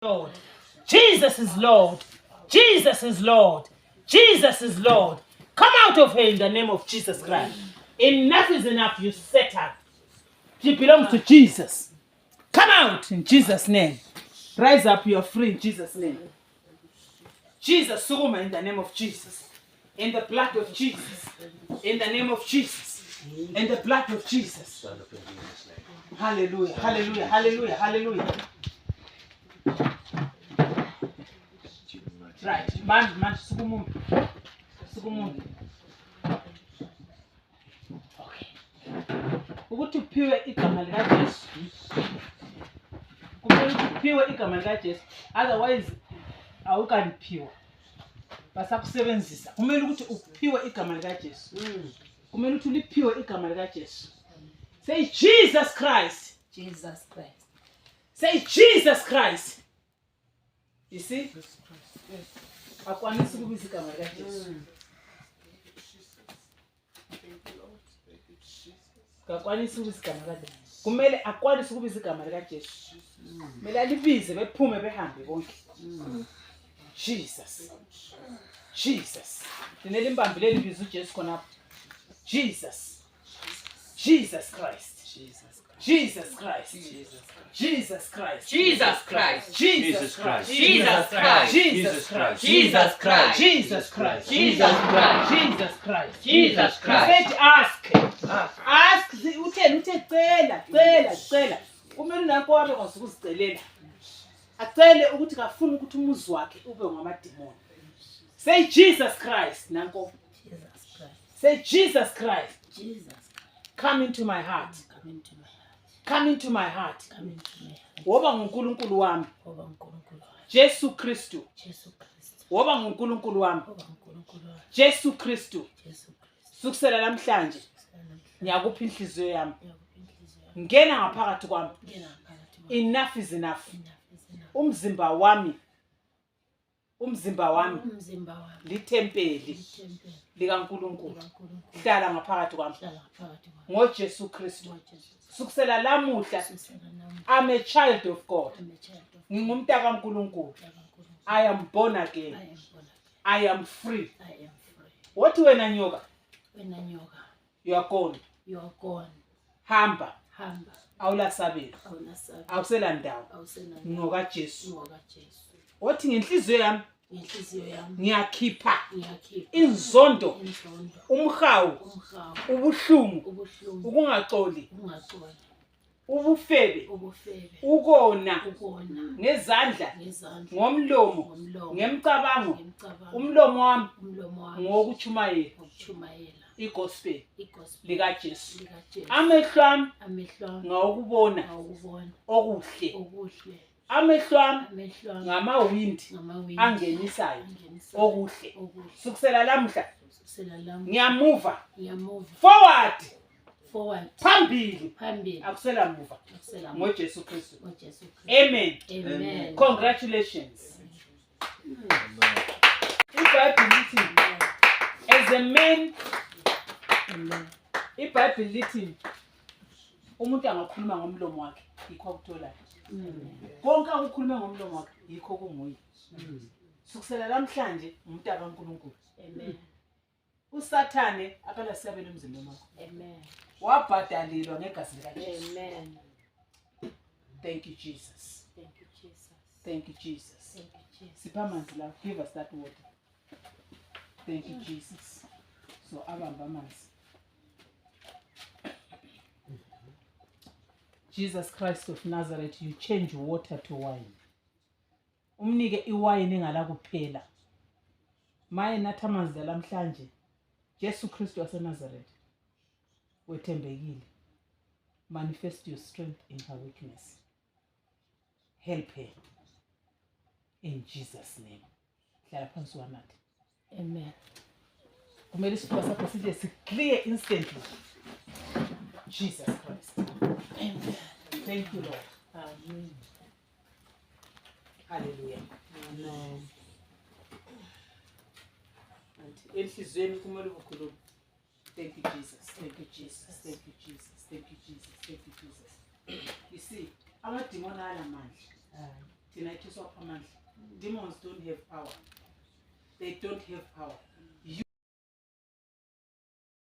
Lord. Jesus is Lord. Jesus is Lord. Jesus is Lord. Come out of here in the name of Jesus Christ. Enough is enough, you Satan. She belongs to Jesus. Come out in Jesus' name. Rise up, you're free in Jesus' name. Jesus, Sukuma in the name of Jesus. In the blood of Jesus. In the name of Jesus. In the blood of Jesus. Hallelujah, hallelujah, hallelujah, hallelujah. Right, man, Sukuma. Sukuma. Okay. Ukuthi uphiwe igama likaJesu. Kumele uphiwe igama likaJesu. Otherwise awukaniphiwa. Basakusebenzisa. Kumele ukuthi uphiwe igama likaJesu. Kumele ukuthi uliphiwe igama likaJesu. Say Jesus Christ. Jesus Christ. Say Jesus Christ. You see? Akwanisi ukubiza igama likaJesu. Akwanisi ukubiza igama likaJesu. Kumele akwanisi ukubiza igama likaJesu. Kumele alibize bephume behambe bonke. Jesus. Jesus. Dinele imbambi leli biza uJesu khona. Jesus. Jesus Christ. Jesus Christ. Jesus Christ. Jesus Christ. Jesus Christ. Jesus Christ. Jesus Christ. Jesus Christ. Jesus Christ. Jesus Christ. Jesus Christ. Jesus Christ. Said ask. Ask. Utheni cela. Kumele nanko wabe kwazi ukuzicelela. Acele ukuthi kafuna ukuthi umuzi wakhe ube ngamademoni. Say Jesus Christ nanko. Jesus Christ. Say Jesus Christ. Jesus Christ. Come into my heart. Come into my heart. Come into my heart. Come into my heart. Woba nguNkulunkulu wami. Oba uNkulunkulu wami. Jesu Kristu. Jesu Kristu. Woba nguNkulunkulu wami. Oba uNkulunkulu wami. Jesu Kristu. Jesu Kristu. Sukusela namhlanje Sana ngiyakupha inhliziyo yami. inhliziyo yami. Ngena ngaphakathi kwami. Ngena phakathi kwami. Enough is enough. Enough is enough. Umzimba wami Umzimba wami. litempeli Itempeli likaNkulunkulu. likaNkulunkulu. Hlala ngaphakathi kwami. Hlala phakathi kwami. NgoJesu Kristu. NgoJesu. Sukusela lamuhla Susela nami. I'm a child of God. I'm a child of Ngingumntaka kaNkulunkulu. God. I am born again. I am born again. I am free. I am free. What wena nyoka? Wena nyoka, You are gone. you are gone. Hamba. Hamba. Awulasabela. Awunasabi. Awusela ndawo. Awusenani. NgokaJesu. NgokaJesu. Wathi ngenhliziyo yami Inhliziyo yami ngiyakhipha ngiyakhipha inzondo, inzondo, umhawu, umhawu, ubuhlungu, ubuhlungu, ukungacoli, ungacoli, ubufebe, ubufebe, ukona ukona ngezandla, ngezandla, ngomlomo, ngomlomo, ngemicabango. ngemicabango, Umlomo wami umlomo wami ngokuchumayela ngokuchumayela igospel igospel likaJesu. likaJesu. Amehlo ami Amehlo ami ngawukubona awukubona okuhle. okuhle, Amehlo ami amehlo ami ngamawindi ngamawindi angenisayo angenisayo okuhle. okuhle. Sukusela lamhla Kusukela lapho ngiyamuva ngiyamove forward, forward, phambili, phambili, akusela muva akusela ngoJesu Kristu. ngoJesu Kristu. Amen. Amen. Congratulations. iBhayibheli lithi as a man, Amen. iBhayibheli lithi umuntu angakhuluma ngomlomo wakhe yikho akutholayo. Konke akukhuluma ngomlomo wakhe yikho kunguye. Sukusela namhlanje umntaka kaNkulunkulu. Amen. uSathane akala siyabela emzimbeni wakho. Amen. Wabhadalilwa ngegazi likaJesu. Amen. Thank you Jesus. Thank you, Jesus. Thank you Jesus. Thank you, Jesus. Sipha amanzi la, give us that water. Thank you Jesus. So abamba amanzi. Jesus Christ of Nazareth, you change water to wine. Umnike iwayini engala kuphela. Maye nathi amanzi lamhlanje. Jesu Kristu waseNazareth. Wethembekile. Manifest your strength in her weakness. Help her. In Jesus' name. Hlala phansi wanathi. Amen. Kumele isifuba sakho sithi si-clear instantly. Jesus Christ. Amen. Thank you, Lord. Amen. Hallelujah. Amen. Enhlizweni kumele ukhulume. Thank you Jesus. Thank you Jesus. Thank you Jesus. Thank you Jesus. Thank you Jesus. You see, amadimoni alamandla. thina ikhiswa phamandla. Demons don't have power. They don't have power. You